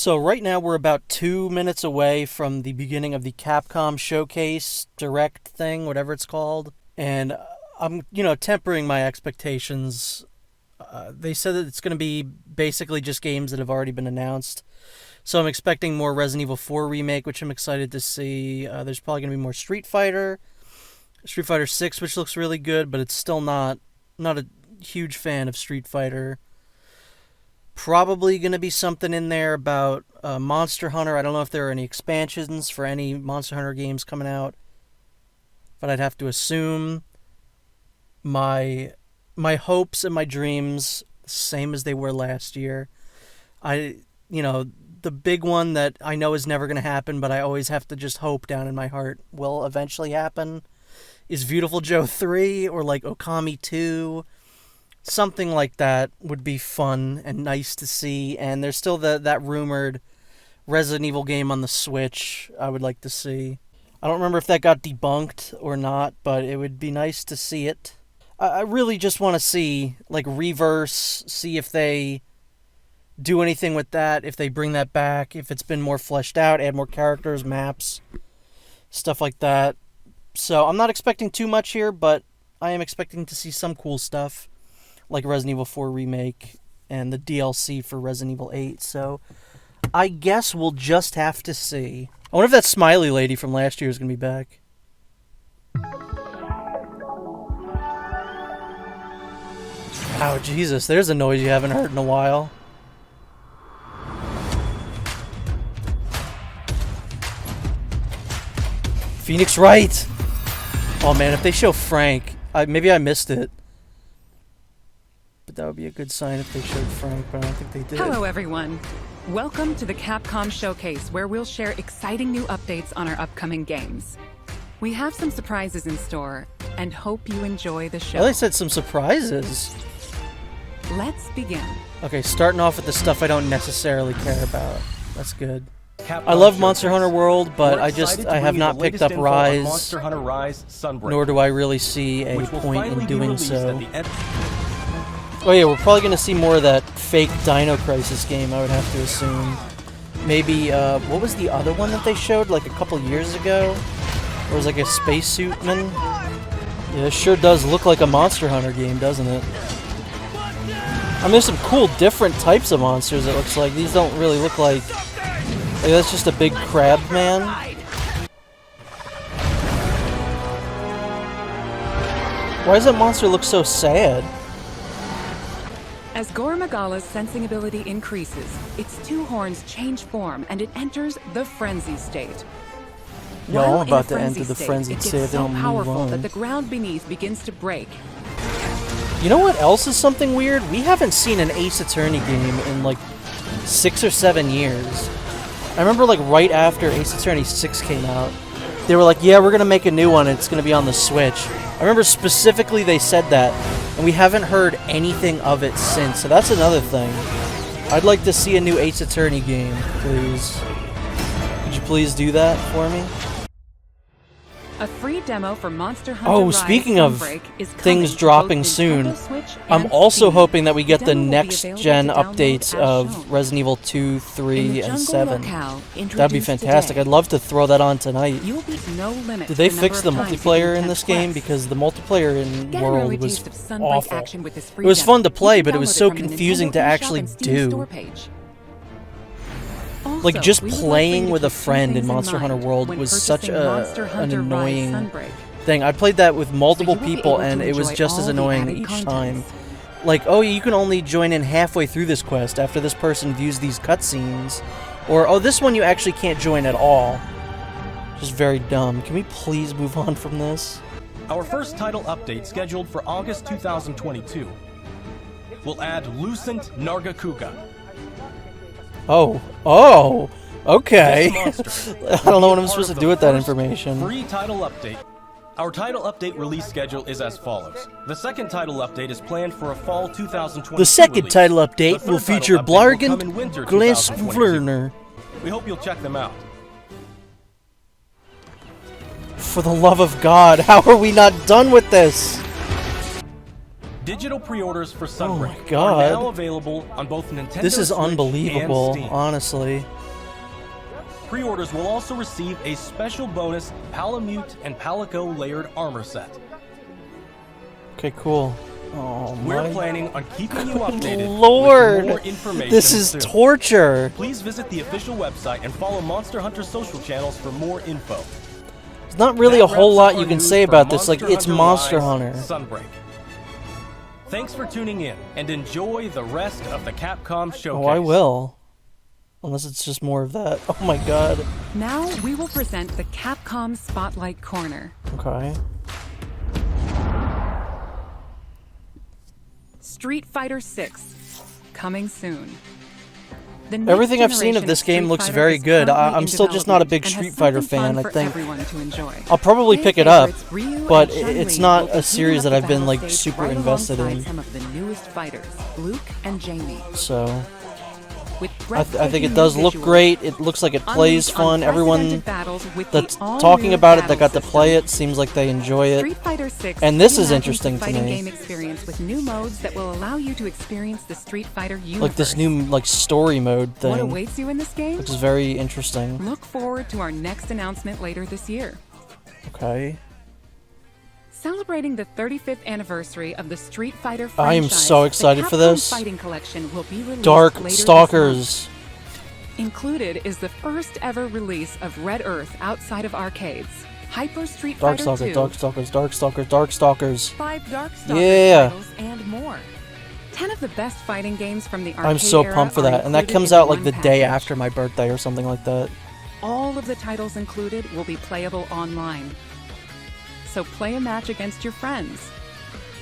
So right now we're about 2 minutes away from the beginning of the Capcom showcase direct thing, whatever it's called. And I'm, tempering my expectations. They said that it's going to be basically just games that have already been announced. So I'm expecting more Resident Evil 4 remake, which I'm excited to see. There's probably going to be more Street Fighter 6, which looks really good, but it's still not a huge fan of Street Fighter. Probably going to be something in there about Monster Hunter. I don't know if there are any expansions for any Monster Hunter games coming out, but I'd have to assume my hopes and my dreams, same as they were last year. The big one that I know is never going to happen, but I always have to just hope down in my heart will eventually happen, is Beautiful Joe 3 or like Okami 2. Something like that would be fun and nice to see. And there's still that rumored Resident Evil game on the Switch I would like to see. I don't remember if that got debunked or not, but it would be nice to see it. I really just want to see, like, Reverse, see if they do anything with that, if they bring that back, if it's been more fleshed out, add more characters, maps, stuff like that. So I'm not expecting too much here, but I am expecting to see some cool stuff, like Resident Evil 4 Remake and the DLC for Resident Evil 8. So I guess we'll just have to see. I wonder if that smiley lady from last year is going to be back. Oh, Jesus, there's a noise you haven't heard in a while. Phoenix Wright! Oh man, if they show Frank, maybe I missed it. But that would be a good sign if they showed Frank, but I don't think they did. Hello everyone. Welcome to the Capcom Showcase, where we'll share exciting new updates on our upcoming games. We have some surprises in store, and hope you enjoy the show. Well, they said some surprises. Let's begin. Okay, starting off with the stuff I don't necessarily care about. That's good. I love Monster Hunter World, but I have not picked up Rise, Monster Hunter Rise Sunbreak, nor do I really see a point in doing so. Oh yeah, we're probably going to see more of that fake Dino Crisis game, I would have to assume. Maybe, what was the other one that they showed, like a couple years ago? Where it was like a spacesuitman? Yeah, it sure does look like a Monster Hunter game, doesn't it? I mean, there's some cool different types of monsters, it looks like. These don't really look like that's just a big crab man. Why does that monster look so sad? As Gore Magala's sensing ability increases, its two horns change form and it enters the frenzy state. Yo, I'm about to enter the frenzied state if they don't move on. It gets so powerful that the ground beneath begins to break. You know what else is something weird? We haven't seen an Ace Attorney game in like 6 or 7 years. I remember like right after Ace Attorney 6 came out, they were like, yeah, we're going to make a new one and it's going to be on the Switch. I remember specifically they said that, and we haven't heard anything of it since, so that's another thing. I'd like to see a new Ace Attorney game, please. Could you please do that for me? A free demo for Monster Hunter Rise speaking of Sunbreak is things dropping soon, I'm also hoping that we get the next-gen updates of Resident Evil 2, 3, and 7. That'd be fantastic. I'd love to throw that on tonight. Did they fix the multiplayer in this game? Because the multiplayer in World was awful. It was fun to play, but it was so confusing to actually do. Like, just playing with a friend in Monster Hunter World was such an annoying thing. I played that with multiple people, and it was just as annoying each time. Like, oh, you can only join in halfway through this quest after this person views these cutscenes. Or, oh, this one you actually can't join at all. Just very dumb. Can we please move on from this? Our first title update, scheduled for August 2022, will add Lucent Nargacuga. Oh, okay. I don't know what I'm supposed to do with that information. Free title update. Our title update release schedule is as follows. The second title update is planned for a fall 2022 The second release. title update will feature Blargant Glassflurner. We hope you'll check them out. For the love of God, how are we not done with this? Digital pre-orders for Sunbreak my God. are now available on both Nintendo This is Switch unbelievable, and Steam. honestly. Pre-orders will also receive a special bonus Palamute and Palico layered armor set. Okay, cool. Oh We're my planning on keeping you updated Lord! with more information This is soon. torture! Please visit the official website and follow Monster Hunter social channels for more info. There's not really That a whole wraps lot up you our can news say for about this, like, it's Monster Live's Hunter. Sunbreak. Thanks for tuning in, and enjoy the rest of the Capcom showcase. Oh, I will. Unless it's just more of that. Oh my god. Now we will present the Capcom Spotlight Corner. Okay. Street Fighter 6, coming soon. The Everything next I've seen of generation this Street game looks Fighter very is good. currently I'm in still just not a big development and has Street Fighter something fan, fun I for think. everyone to enjoy. I'll probably Play pick it up, favorites Ryu but and it's Chun-Li not will a be series heating that up I've the been, battle like, stage super right invested alongside in. some of the newest fighters, Luke and Jamie. So, With I think breathtaking it does new look visuals, great. It looks like it plays unleash fun. Everyone unprecedented battles with the that's all-new talking about it that got to battle play system. it seems like they enjoy it. Street Fighter 6 And this is reimagines interesting the to fighting me. game experience with new modes that will allow you to experience the Street Fighter universe. Like this new, like, story mode thing. What awaits you in this game? Which is very interesting. Look forward to our next announcement later this year. Okay. Celebrating the 35th anniversary of the Street Fighter I am franchise, so excited the for Capcom this. Fighting Collection will be released Dark later this Stalkers. month. Included is the first ever release of Red Earth outside of arcades, Hyper Street Dark Fighter Stalkers, 2, Dark Stalkers, Dark Stalkers, Dark Stalkers. 5 Dark Stalkers Yeah. titles, and more. 10 of the best fighting games from the arcade I'm so era pumped for are that. And that included comes in out like one the day package. after my birthday or something like that. All of the titles included will be playable online. So play a match against your friends,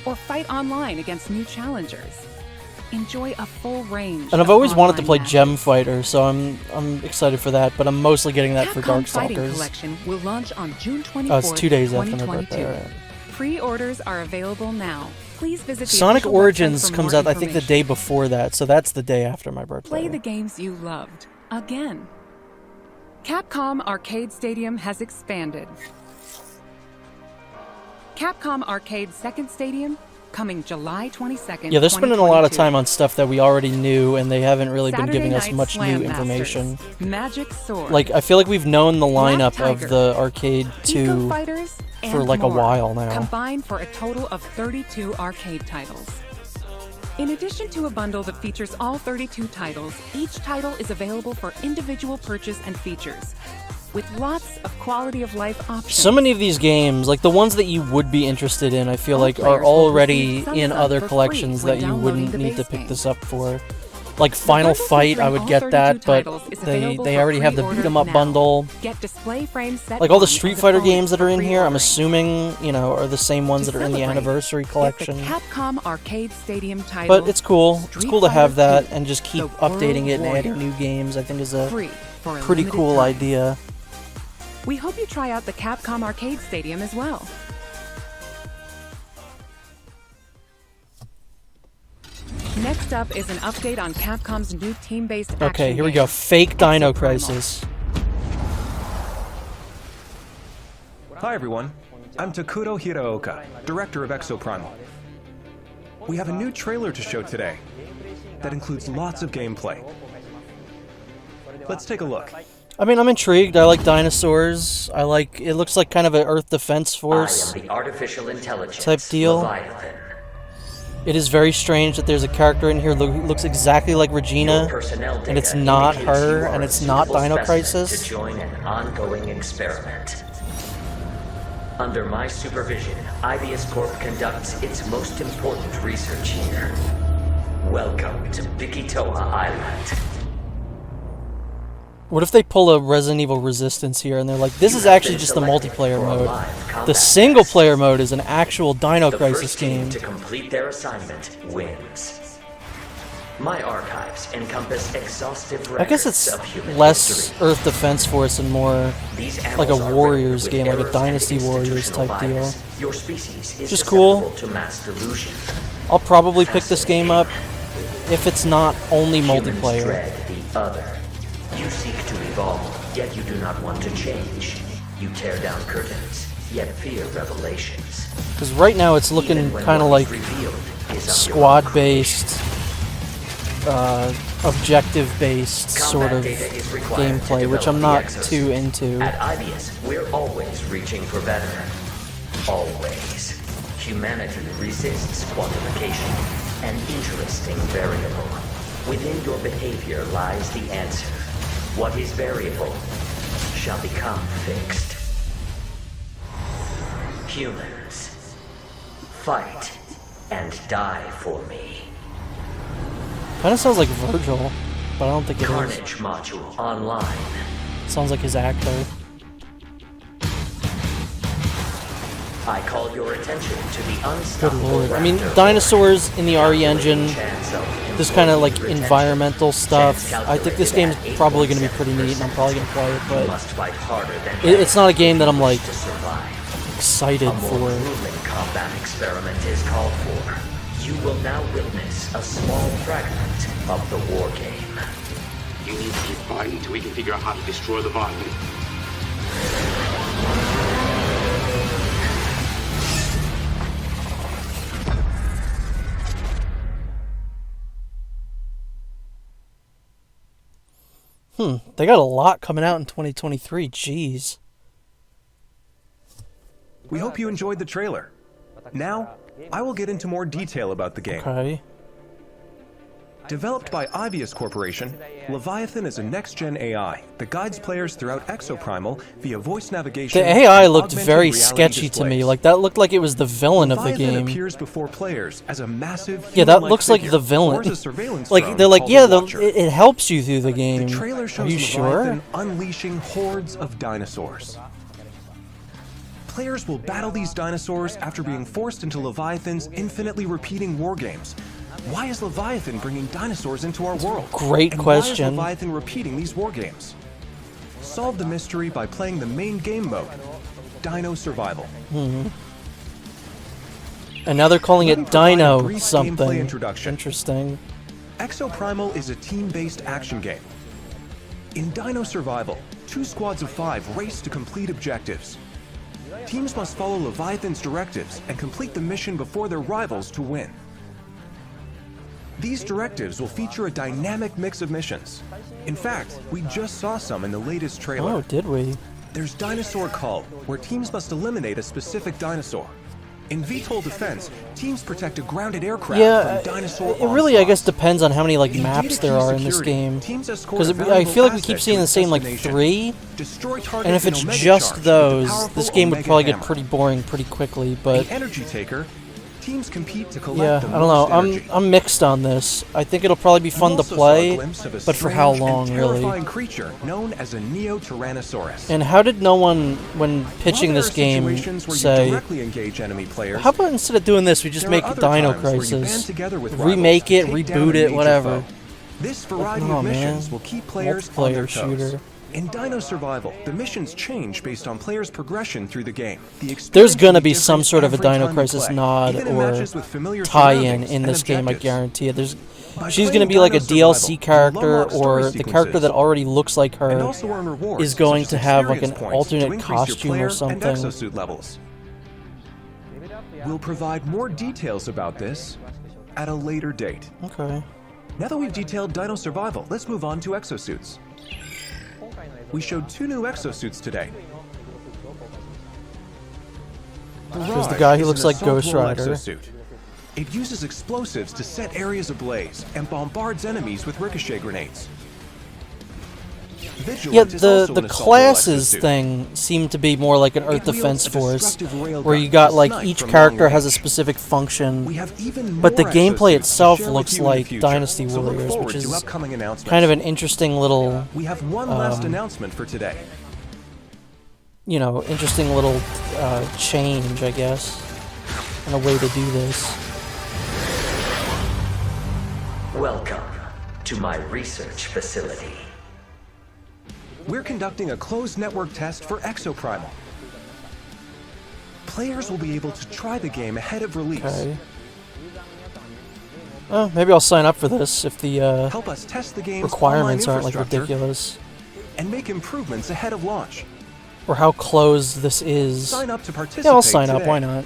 or fight online against new challengers. Enjoy a full range. And I've of always wanted to online play matches. Gem Fighter, so I'm excited for that, but I'm mostly getting that for Capcom Dark Fighting Stalkers. Collection will launch on June 24th, Oh, it's 2 days after my 2022. birthday. Right. Pre-orders are available now. Please visit the Sonic official Origins website for comes more out, I think, the information. day before that, so that's the day after my birthday. Play the games you loved again. Capcom Arcade Stadium has expanded. Capcom Arcade Second Stadium, coming July 22nd. Yeah, they're spending a lot of 2022. time on stuff that we already knew, and they haven't really been Saturday giving us Night much Slam new information. Masters, Magic Sword, Like, I feel like we've known the Black lineup Tiger, of the Arcade Eco 2 Fighters, for and like a more, while now. combined for a total of 32 arcade titles. In addition to a bundle that features all 32 titles, each title is available for individual purchase and features, with lots of quality of life options. So many of these games, like the ones that you would be interested in, I feel All like are players will already receive in Sunset other for free collections when that you downloading wouldn't the need to base pick game. this up for. Like Final bundle Fight, I featuring would all get 32 that, but titles is they available they for already have the pre-order beat 'em up now. bundle. Get display frame set Like all the 1 Street as a Fighter bonus games that are in here, I'm pre-ordering. assuming, you know, are the same ones To that are in the celebrate, anniversary get collection. the Capcom Arcade Stadium title. But it's cool. It's Street cool to have Fighter that 2, and just keep the updating World it and adding Warrior. new games. I think is a free for a pretty limited cool time. idea. We hope you try out the Capcom Arcade Stadium as well. Next up is an update on Capcom's new team-based action Okay, here we game, go. Fake Dino Exoprimal. Crisis. Hi everyone, I'm Takuro Hiraoka, director of Exoprimal. We have a new trailer to show today that includes lots of gameplay. Let's take a look. I mean, I'm intrigued. I like dinosaurs. I like. It looks like kind of an Earth Defense Force. I am the artificial intelligence type deal. Leviathan. It is very strange that there's a character in here who looks exactly like Your Regina, personnel and it's data not indicates her, you are and a it's not suitable Dino specimen Crisis. To join an ongoing experiment. Under my supervision, Ibius Corp conducts its most important research here. Welcome to Bikitoa Island. What if they pull a Resident Evil Resistance here, and they're like, this You is have actually been just the selected multiplayer for a mode. live The combat single test. player mode is an actual Dino The Crisis first team game. to complete their assignment wins. My archives encompass exhaustive I guess records it's of human less history. Earth Defense Force and more These like a annals are Warriors riddled with game, like a errors and Dynasty Warriors institutional type deal. bias. Your species is Just cool. susceptible to mass delusion. I'll probably pick this game up if it's not only Humans multiplayer. dread the other. You seek to evolve, yet you do not want to change. You tear down curtains, yet fear revelations. Because right now it's looking Even when kind of what is like revealed squad-based, objective-based sort of gameplay, which I'm not too into. At IBIS, we're always reaching for better. Always. Humanity resists quantification, an interesting variable. Within your behavior lies the answer. What is variable shall become fixed. Humans, fight and die for me. Kind of sounds like Virgil, but I don't think it is. Carnage module online. Sounds like his actor. I call your attention to the Good unstoppable lord. I mean, raptor. dinosaurs in the RE engine, Chance of this kind of like environmental stuff. I think this game's probably going to be pretty neat, and I'm probably going to play it, You but must fight harder than it's not a game that I'm like to survive. excited A more for. grueling combat experiment is called for. You will now witness a small fragment of the war game. You need to keep fighting until we can figure out how to destroy the body. They got a lot coming out in 2023. Jeez. We hope you enjoyed the trailer. Now, I will get into more detail about the game. Okay. Developed by Ivius Corporation, Leviathan is a next-gen AI that guides players throughout Exoprimal via voice navigation. The AI and looked augmented very reality sketchy to me. displays. Like, that looked like it was the villain of the Leviathan game. appears before players as a massive Yeah, that human-like looks like figure, the villain. or as a surveillance Like, drone they're like, called yeah, the Watcher. it helps you through the game. The trailer Are shows you Leviathan sure? unleashing hordes of dinosaurs. Players will battle these dinosaurs after being forced into Leviathan's infinitely repeating war games. Why is Leviathan bringing dinosaurs into our world? Great and question. Why is Leviathan repeating these war games? Solve the mystery by playing the main game mode, Dino Survival. And now they're calling Let me it provide a Dino brief gameplay something. introduction. Interesting. Exoprimal is a team-based action game. In Dino Survival, 2 squads of 5 race to complete objectives. Teams must follow Leviathan's directives and complete the mission before their rivals to win. These directives will feature a dynamic mix of missions. In fact, we just saw some in the latest trailer. Oh, did we? There's Dinosaur Cull, where teams must eliminate a specific dinosaur. In VTOL Defense, teams protect a grounded aircraft Yeah, from dinosaur it really, I guess, onslaughts. depends on how many like In maps Data there Key are in this Security, game. teams escort Because a I valuable feel like we keep asset seeing to the its same like destination. 3. Destroy targets And if in it's Omega just Charge with a those, powerful this game would Omega probably get hammer. pretty boring pretty quickly. But The Energy Taker, teams compete to collect yeah, the I don't know. most energy. I'm mixed on this. I think it'll probably be fun You to also saw a play, glimpse of a but for how strange long, and really? terrifying creature known as a Neo-Tyrannosaurus. And how did no one, when pitching While this there are game, situations where you say, directly engage enemy players, how about instead of doing this, we just there make are other Dino times where you band Crisis, together with rivals remake to it, take down reboot a it, major whatever. foe. This variety Oh, of missions man. will keep players on their Multiplayer toes. shooter. In Dino Survival, the missions change based on players' progression through the game. The experience There's gonna will be some different sort of a every Dino time you Crisis play, nod even in or matches with familiar tie-in surroundings in and this game, I objectives. guarantee it. By She's playing gonna be like a Dino DLC Survival, character, you'll unlock story or the character sequences that already looks like and her also earn rewards is going such to as have like an experience points to alternate increase your costume player or something. and exosuit levels. We'll provide more details about this at a later date. Okay. Now that we've detailed Dino Survival, let's move on to exosuits. We showed 2 new exosuits today. There's the guy who looks like Ghost Rider. Exosuit. It uses explosives to set areas ablaze and bombards enemies with ricochet grenades. Vigilant Yeah, is also the an assault classes exosuit. thing seemed to be more like an Earth It wields Defense a Force, destructive railgun where you to got like snipe each from character long has a range. specific function. We have even But the more gameplay exosuits to itself share looks with you in the like future. Dynasty So look Warriors, forward which is to upcoming announcements. kind of an interesting little, We have one last announcement for today. you know, interesting little change, I guess, and a way to do this. Welcome to my research facility. We're conducting a closed network test for Exoprimal. Players will be able to try the game ahead of release. Okay. Oh, maybe I'll sign up for this if the Help us test the game's requirements online aren't like infrastructure ridiculous, and make improvements ahead of launch. or how closed this is. Sign up to participate Yeah, I'll sign up. today. Why not?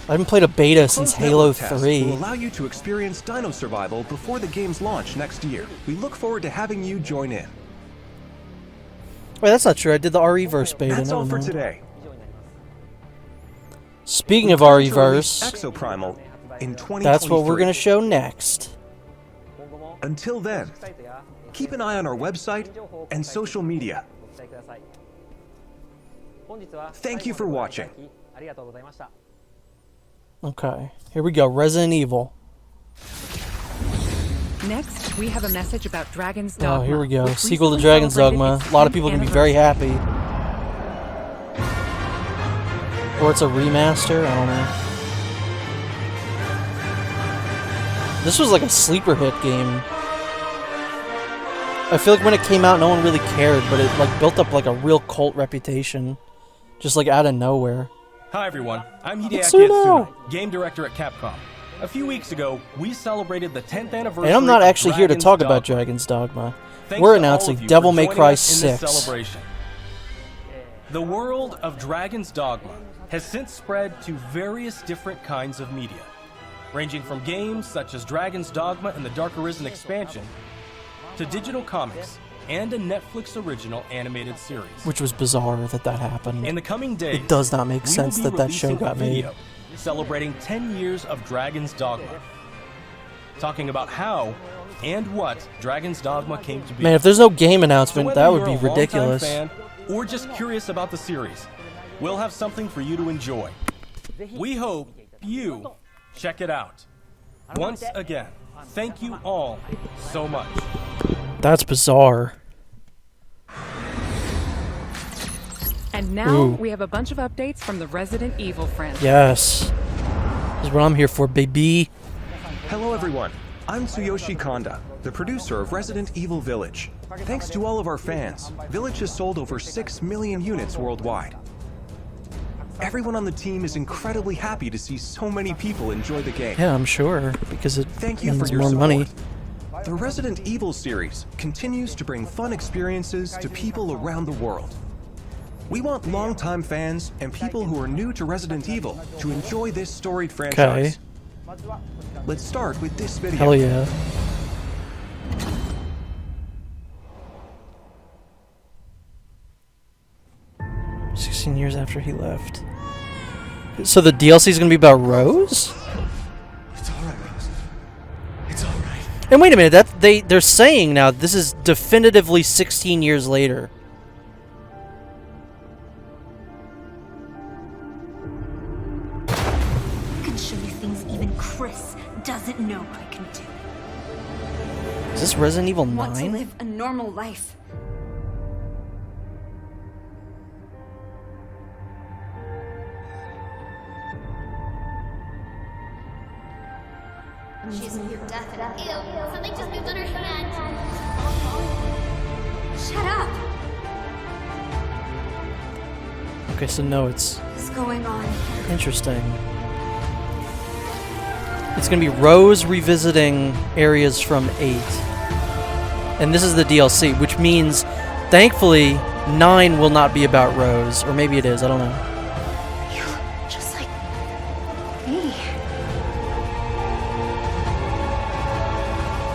I haven't played a beta since Closed Halo network tests 3. will allow you to experience Dino Survival before the game's launch next year. We look forward to having you join in. Wait, that's not true. I did the RE-verse beta. That's all Never for mind. today. Speaking We of plan to release RE-verse, Exoprimal in 2023. that's what we're going to show next. Until then, keep an eye on our website and social media. Thank you for watching. Okay, here we go. Resident Evil. Next, we have a message about Dragon's Dogma. Oh, here we go. which Sequel to recently Dragon's celebrated Dogma. its A lot of 10th people are going to be very anniversary. happy. Or it's a remaster? I don't know. This was like a sleeper hit game. I feel like when it came out, no one really cared, but it like built up like a real cult reputation. Just like out of nowhere. Hi everyone, I'm Hideaki Itsuno. Itsuno, game director at Capcom. A few weeks ago, we celebrated the 10th anniversary And I'm not of actually here to Dragon's talk about Dogma. Dragon's Dogma. Thanks We're to all announcing of you Devil for May joining Cry us in this 6. celebration. The world of Dragon's Dogma has since spread to various different kinds of media, ranging from games such as Dragon's Dogma and the Dark Arisen expansion, to digital comics and a Netflix original animated series. Which was bizarre that that happened. In the coming days, It does not make we sense will be that that show releasing a got made. video celebrating 10 years of Dragon's Dogma, talking about how and what Dragon's Dogma came to be. Man, if there's no game So announcement, whether that would you're be a longtime ridiculous. fan or just curious about the series, we'll have something for you to enjoy. We hope you check it out. Once again, thank you all so much. That's bizarre. And now Ooh. we have a bunch of updates from the Resident Evil friends. Yes. This is what I'm here for, baby. Hello everyone, I'm Tsuyoshi Kanda, the producer of Resident Evil Village. Thanks to all of our fans, Village has sold over 6 million units worldwide. Everyone on the team is incredibly happy to see so many people enjoy the game. Yeah, I'm sure, because it Thank you for means your more support. money. The Resident Evil series continues to bring fun experiences to people around the world. We want longtime fans and people who are new to Resident Evil to enjoy this storied franchise. Let's start with this video. Hell yeah. "16 years after he left." So the DLC is gonna be about Rose? It's alright, Rose. It's alright. And wait a minute, they're saying now this is definitively 16 years later. I can show you things even Chris doesn't know I can do. Is this Resident Evil Want to 9? live a normal life. She's near death and ew, something just moved on her hand. Shut up! Okay, so no, it's What's going on? interesting. It's gonna be Rose revisiting areas from 8. And this is the DLC, which means, thankfully, 9 will not be about Rose. Or maybe it is, I don't know. You're just like me.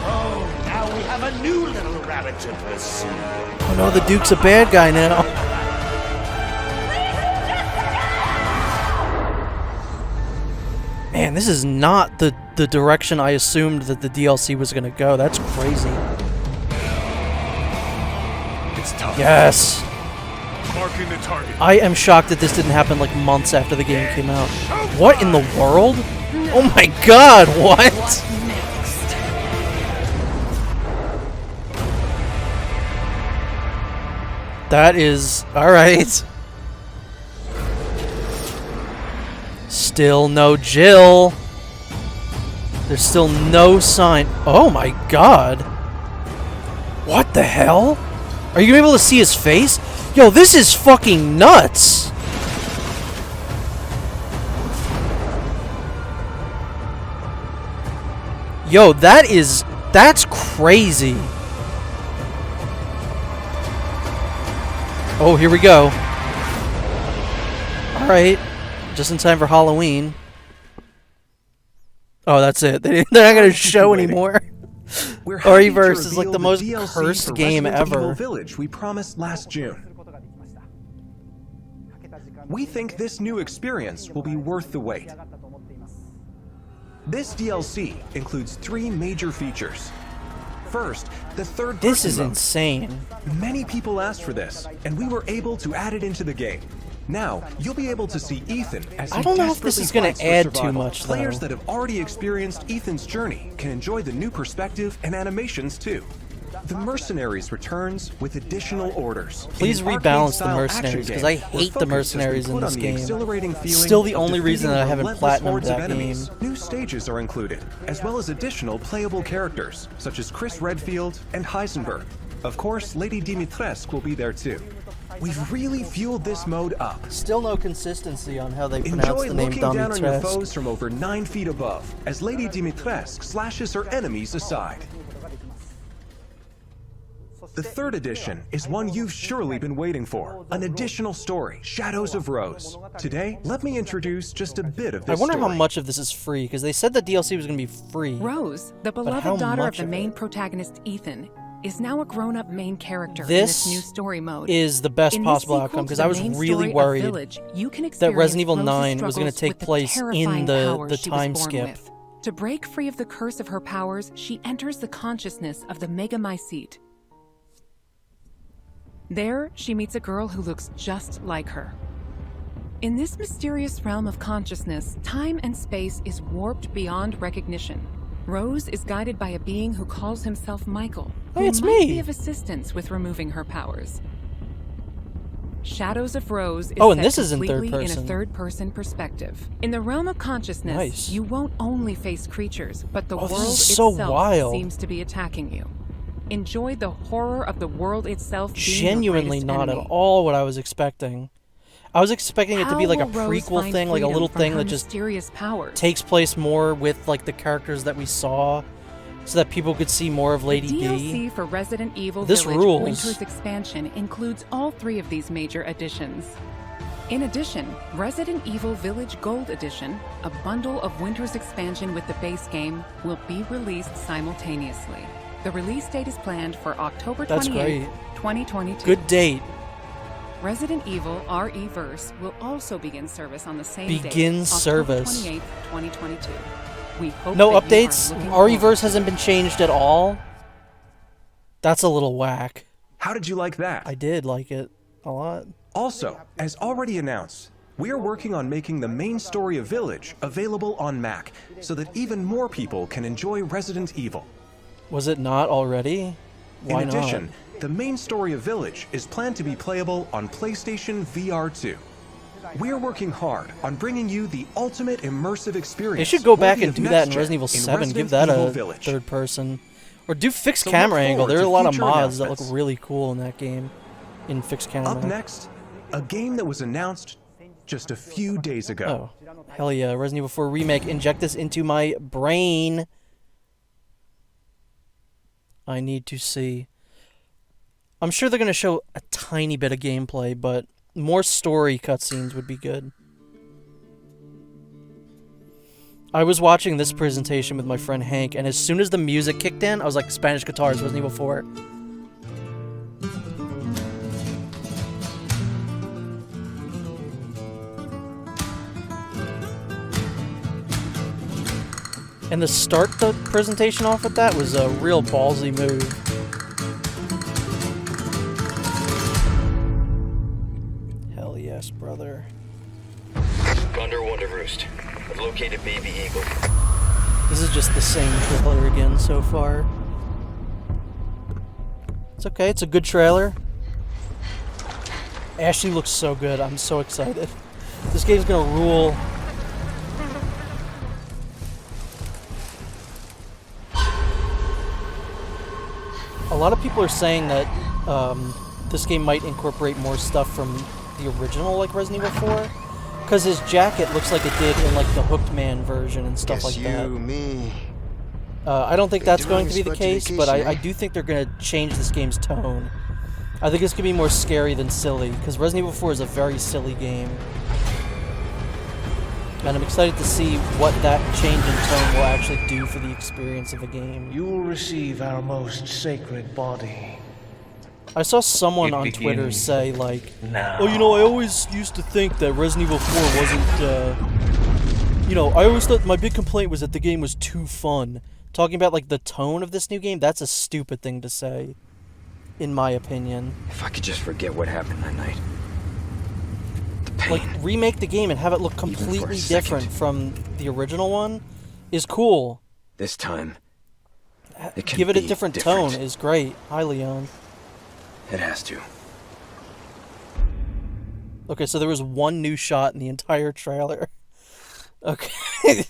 Oh, now we have a new little rabbit to pursue. Oh no, the Duke's a bad guy now. Man, this is not the direction I assumed that the DLC was gonna go. That's crazy. It's tough. Yes! Marking the target. I am shocked that this didn't happen like months after the game came out. What in the world? Oh my god, what? Next. That is... alright. Still no Jill. There's still no sign. Oh my god. What the hell? Are you able to see his face? Yo, this is fucking nuts. Yo, that's crazy. Oh, here we go. Alright. Just in time for Halloween. Oh, that's it. They're not going to show anymore. We're happy to Re:Verse is like reveal the most DLC cursed for game Resident Evil ever. Village we promised last June. We think this new experience will be worth the wait. This DLC includes 3 major features. First, the third person This is mode. insane. Many people asked for this, and we were able to add it into the game. Now, you'll be able to see Ethan as he I don't know if this desperately is gonna fights for add too survival. much, Players though. that have already experienced Ethan's journey can enjoy the new perspective and animations too. The Mercenaries returns with additional orders. Please In an rebalance the arcade-style Mercenaries, action 'cause I game where hate the focus has been Mercenaries in put this on the game. exhilarating feeling Still the of only reason that I haven't defeating relentless platinumed hordes of that enemies. game. New stages are included, as well as additional playable characters, such as Chris Redfield and Heisenberg. Of course, Lady Dimitrescu will be there too. We've really fueled this mode up. Still no consistency on how they pronounce Enjoy the name looking down on your Dimitrescu. foes from over 9 feet above, as Lady Dimitrescu slashes her enemies aside. The third edition is one you've surely been waiting for, an additional story, Shadows of Rose. Today, let me introduce just a bit of I this wonder how story. much of this is free, because they said the DLC was going to be free. Rose, the how beloved daughter of much the of main it? protagonist Ethan, is now a grown-up main character in This this new story mode. is the best In this possible sequel outcome, to because the I was main really story of worried Village, you can that experience Resident Evil Rose's 9 was going to struggles take with the place in terrifying the powers she was time born skip. with. To break free of the curse of her powers, she enters the consciousness of the Megamycete. There, she meets a girl who looks just like her. In this mysterious realm of consciousness, time and space is warped beyond recognition. Rose is guided by a being who calls himself Michael, Hey, who it's might me. be of assistance with removing her powers. Shadows of Rose is Oh, and set this is in completely third in person. a third-person perspective. In the realm of consciousness, Nice. you won't only face creatures, but the Oh, this world is so itself wild. seems to be attacking you. Enjoy the horror of the world itself being your Genuinely greatest not enemy. at all what I was expecting. I was expecting it to be How like a will Rose prequel find thing, like a freedom little from thing her that just mysterious powers? takes place more with like the characters that we saw, so that people could see more of Lady The D. DLC for Resident Evil This Village rules. Winter's expansion includes all 3 of these major additions. In addition, Resident Evil Village Gold Edition, a bundle of Winter's expansion with the base game, will be released simultaneously. The release date is planned for October That's 28, great. 2022. Good date. Resident Evil Re:Verse will also begin service on the same date, Begin October service. 28, 2022. We hope No that you are updates. looking forward Re:Verse to hasn't been changed at all. That's a little whack. How did you like that? I did like it a lot. Also, as already announced, we are working on making the main story of Village available on Mac, so that even more people can enjoy Resident Evil. Was it not already? Why In addition, not? the main story of Village is planned to be playable on PlayStation VR 2. We're working hard on bringing you the ultimate immersive experience. They should go back worthy and of do that in next-gen Resident Evil 7. Resident Give that Evil a Village. third person. Or do fixed So camera look angle. forward There are to a lot of future mods that look announcements. really cool in that game. In fixed camera. Up next, a game that was announced just a few days ago. Oh, hell yeah. Resident Evil 4 Remake. Inject this into my brain. I need to see. I'm sure they're going to show a tiny bit of gameplay, but more story cutscenes would be good. I was watching this presentation with my friend Hank, and as soon as the music kicked in, I was like, Spanish guitars, Resident Evil 4. And to start the presentation off with that was a real ballsy move. Hell yes, brother. Condor Wonder Roost. I've located Baby Eagle. This is just the same trailer again so far. It's okay, it's a good trailer. Ashley looks so good, I'm so excited. This game's gonna rule. A lot of people are saying that this game might incorporate more stuff from the original, like Resident Evil 4, because his jacket looks like it did in like the Hooked Man version and stuff like that. I don't think that's going to be the case, but I do think they're going to change this game's tone. I think it's going to be more scary than silly, because Resident Evil 4 is a very silly game. And I'm excited to see what that change in tone will actually do for the experience of a game. You will receive our most sacred body. I saw someone on Twitter say, like, oh, you know, I always used to think that Resident Evil 4 wasn't, you know, I always thought my big complaint was that the game was too fun. Talking about, like, the tone of this new game, that's a stupid thing to say, in my opinion. If I could just forget what happened that night. The pain. Like, remake the game and have it look completely different from the original one is cool. This time, it can give it a be different different. tone is great. Hi, Leon. It has to. Okay, so there was one new shot in the entire trailer. Okay.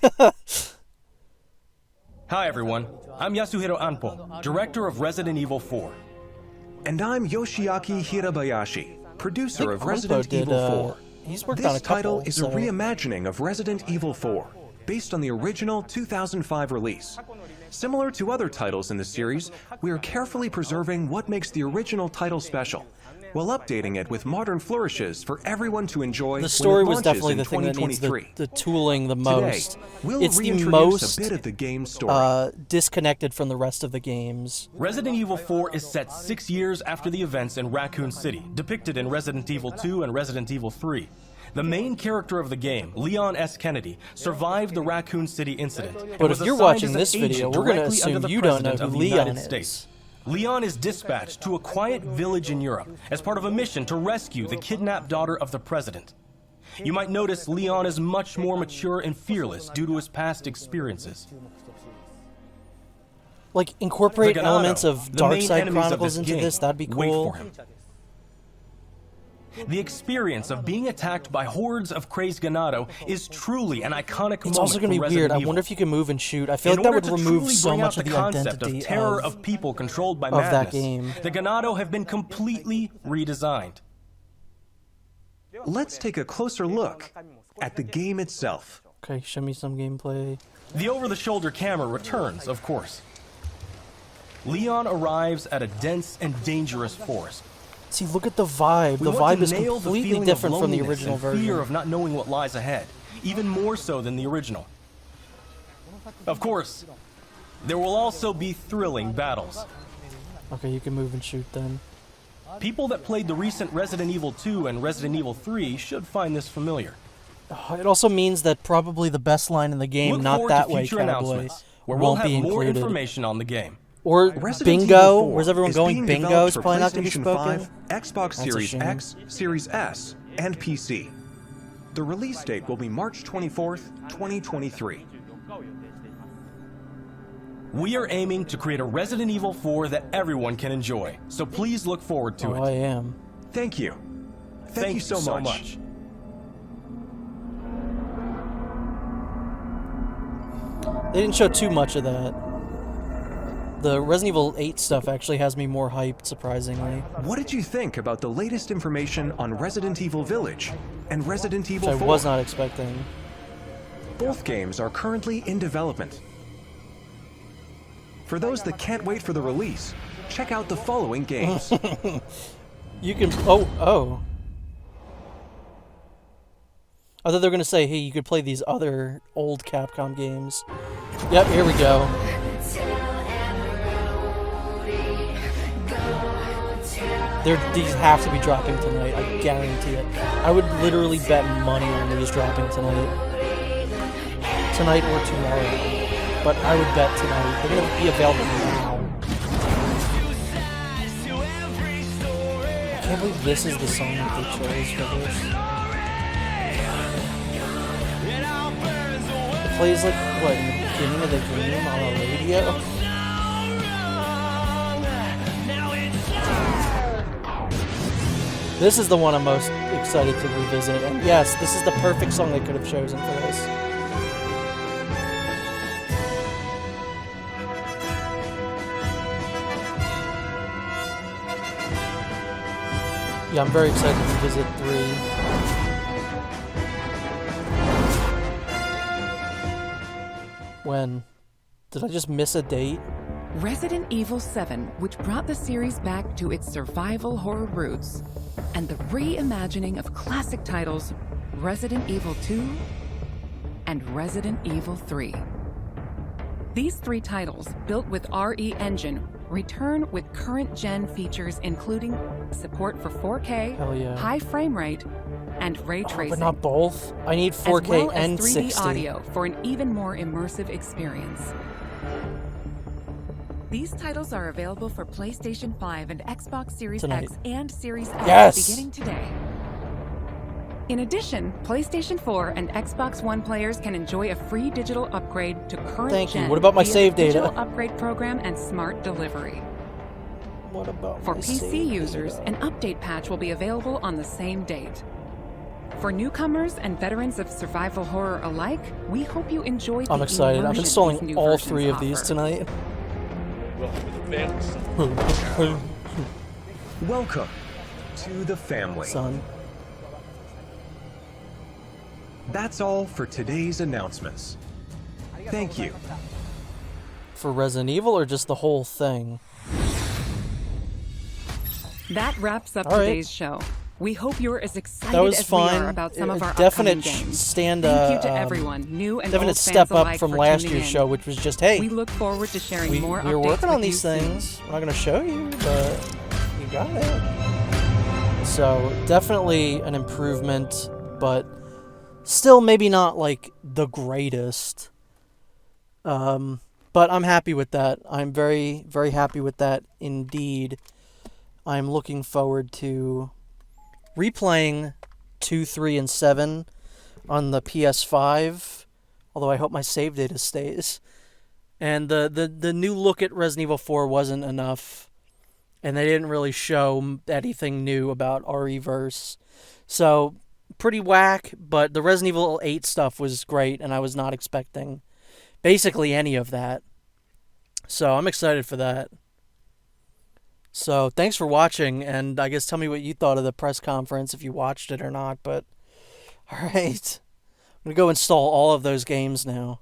Hi everyone, I'm Yasuhiro Anpo, director of Resident Evil 4. And I'm Yoshiaki Hirabayashi, producer of Resident did, Evil 4. He's worked This on a couple, title is so... a reimagining of Resident Evil 4, based on the original 2005 release. Similar to other titles in the series, we are carefully preserving what makes the original title special, while updating it with modern flourishes for everyone to enjoy. The story was when it definitely the launches in thing that needs 2023. the tooling the most. Today, we'll It's the reintroduce most a bit of the game's story. disconnected from the rest of the games. Resident Evil 4 is set 6 years after the events in Raccoon City, depicted in Resident Evil 2 and Resident Evil 3. The main character of the game, Leon S. Kennedy, survived the Raccoon City incident. and But was if you're assigned watching as an this video, agent we're going to directly under assume the you don't know President who of the Leon United is. States. Leon is dispatched to a quiet village in Europe as part of a mission to rescue the kidnapped daughter of the president. You might notice Leon is much more mature and fearless due to his past experiences. Like, incorporate The Ganado, elements of the Dark main Side enemies of Chronicles this into game, this, that'd be wait cool. for him. The experience of being attacked by hordes of crazed Ganado is truly an iconic moment. It's also going to be for weird. Resident I Evil. wonder if you can move and shoot. I feel In like that order would to remove truly so bring much out of the concept identity of terror of people controlled by of that madness, game. the Ganado have been completely redesigned. Let's take a closer look at the game itself. Okay, show me some gameplay. The over-the-shoulder camera returns, of course. Leon arrives at a dense and dangerous forest. See, look at the vibe. We The want vibe to is nail the completely feeling different of from the loneliness original and version. fear of not knowing what lies ahead, even more so than the original. Of course, there will also be thrilling battles. Okay, you can move and shoot then. People that played the recent Resident Evil 2 and Resident Evil 3 should find this familiar. It also means that probably the best line in the game, Look not forward that to way, future Cowboy, announcements, where we'll won't have be more included. information on the game. Or Resident Bingo. Evil 4 Where's everyone is going? being Bingo developed is for probably not going to be PlayStation spoken. 5, Xbox That's a Series shame. X, Series S, and PC. The release date will be March 24th, 2023. We are aiming to create a Resident Evil 4 that everyone can enjoy, so please look forward to Oh, it. I am. Thank you. Thank you so much. They didn't show too much of that. The Resident Evil 8 stuff actually has me more hyped, surprisingly. What did you think about the latest information on Resident Evil Village and Resident Evil Which I 4? was not expecting. Both games are currently in development. For those that can't wait for the release, check out the following games. You can... Oh. I thought they were going to say, hey, you could play these other old Capcom games. Yep, here we go. These have to be dropping tonight, I guarantee it. I would literally bet money on these dropping tonight. Tonight or tomorrow. But I would bet tonight. They're going to be available now. I can't believe this is the song that they chose for this. It plays like, what, in the beginning of the game on a radio? This is the one I'm most excited to revisit. And yes, this is the perfect song they could have chosen for this. Yeah, I'm very excited to revisit 3. When? Did I just miss a date? Resident Evil 7, which brought the series back to its survival horror roots, and the reimagining of classic titles Resident Evil 2 and Resident Evil 3. These 3 titles, built with RE Engine, return with current-gen features including support for 4K, Hell yeah. high frame rate, and ray tracing. But not both. I need 4K as well and as 3D 60. audio for an even more immersive experience. These titles are available for PlayStation 5 and Xbox Series Tonight. X and Series S Yes! beginning today. In addition, PlayStation 4 and Xbox One players can enjoy a free digital upgrade to current Thank you. gen What about my via save the data? Digital upgrade program and smart delivery. What about For my PC save users, data? an update patch will be available on the same date. For newcomers and veterans of survival horror alike, we hope you enjoy the I'm excited. I'm immersion installing these new all versions 3 of these offer. tonight. Welcome to the family. Son. That's all for today's announcements. Thank you. For Resident Evil or just the whole thing? That wraps up All right. today's show. We hope you're as excited That was as fun. we are about some of our Definite upcoming games. stand, Thank you to everyone, new and definite old step fans up alike, from for last tuning year's in. show, which was just, hey, We look forward to sharing more we're updates working on with these you soon. things. I'm not going to show you, but you got it. So definitely an improvement, but still maybe not like the greatest. But I'm happy with that. I'm very, very happy with that indeed. I'm looking forward to replaying 2, 3, and 7 on the PS5, although I hope my save data stays. And the new look at Resident Evil 4 wasn't enough, and they didn't really show anything new about RE-verse. So, pretty whack, but the Resident Evil 8 stuff was great, and I was not expecting basically any of that. So, I'm excited for that. So, thanks for watching, and I guess tell me what you thought of the press conference, if you watched it or not, but alright. I'm going to go install all of those games now.